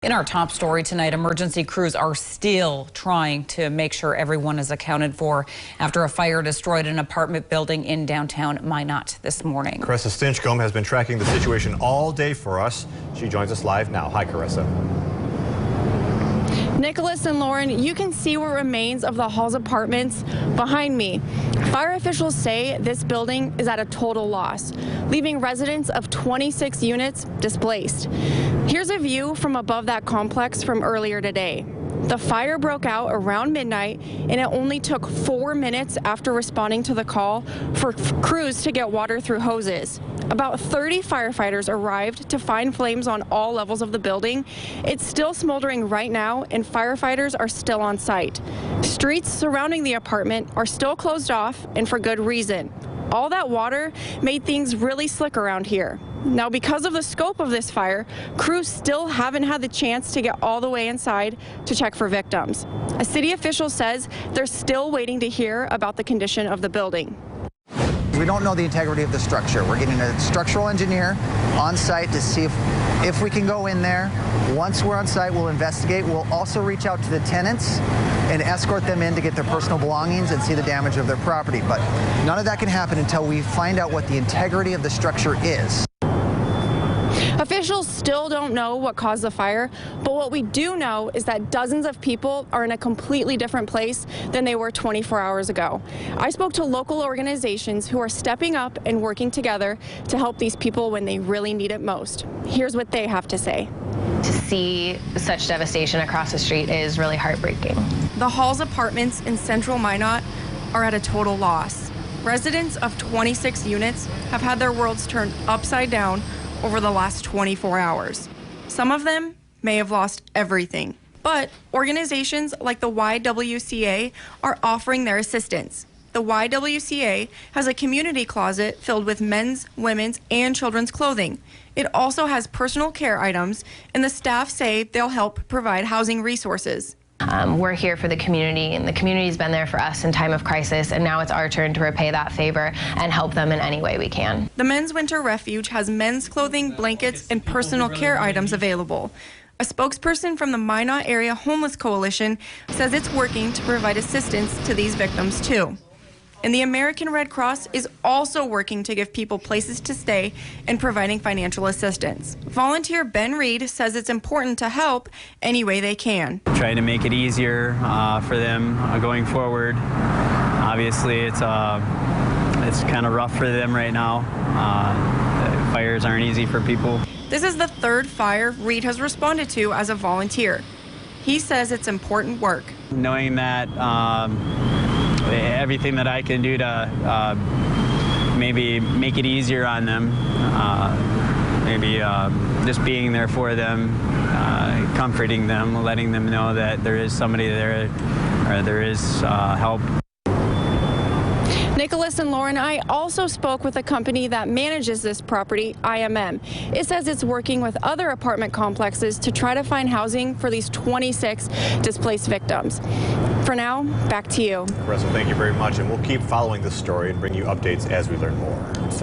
In our top story tonight, emergency crews are still trying to make sure everyone is accounted for after a fire destroyed an apartment building in downtown Minot this morning. Carissa Stinchcomb has been tracking the situation all day for us. She joins us live now. Hi, Carissa. Nicholas and Lauren, you can see what remains of the Hall's apartments behind me. Fire officials say this building is at a total loss, leaving residents of 26 units displaced. Here's a view from above that complex from earlier today. The fire broke out around midnight, and it only took 4 minutes after responding to the call for crews to get water through hoses. About 30 firefighters arrived to find flames on all levels of the building. It's still smoldering right now, and firefighters are still on site. Streets surrounding the apartment are still closed off, and for good reason. All that water made things really slick around here. Now, because of the scope of this fire, crews still haven't had the chance to get all the way inside to check for victims. A city official says they're still waiting to hear about the condition of the building. We don't know the integrity of the structure. We're getting a structural engineer on site to see if we can go in there. Once we're on site, we'll investigate. We'll also reach out to the tenants and escort them in to get their personal belongings and see the damage of their property. But none of that can happen until we find out what the integrity of the structure is. Officials still don't know what caused the fire, but what we do know is that dozens of people are in a completely different place than they were 24 hours ago. I spoke to local organizations who are stepping up and working together to help these people when they really need it most. Here's what they have to say. To see such devastation across the street is really heartbreaking. The Hall's apartments in central Minot are at a total loss. Residents of 26 units have had their worlds turned upside down over the last 24 hours. Some of them may have lost everything, but organizations like the YWCA are offering their assistance. The YWCA has a community closet filled with men's, women's, and children's clothing. It also has personal care items, and the staff say they'll help provide housing resources. We're here for the community, and the community's been there for us in time of crisis, and now it's our turn to repay that favor and help them in any way we can. The Men's Winter Refuge has men's clothing, blankets, and personal care items available. A spokesperson from the Minot Area Homeless Coalition says it's working to provide assistance to these victims too. And the American Red Cross is also working to give people places to stay and providing financial assistance. Volunteer Ben Reed says it's important to help any way they can. Trying to make it easier for them going forward. Obviously, it's kind of rough for them right now. Fires aren't easy for people. This is the third fire Reed has responded to as a volunteer. He says it's important work. Knowing that everything that I can do to maybe make it easier on them, maybe just being there for them, comforting them, letting them know that there is somebody there, or there is help. Nicholas and Lauren, I also spoke with a company that manages this property, IMM. It says it's working with other apartment complexes to try to find housing for these 26 displaced victims. For now, back to you. Russell, thank you very much, and we'll keep following this story and bring you updates as we learn more. Absolutely.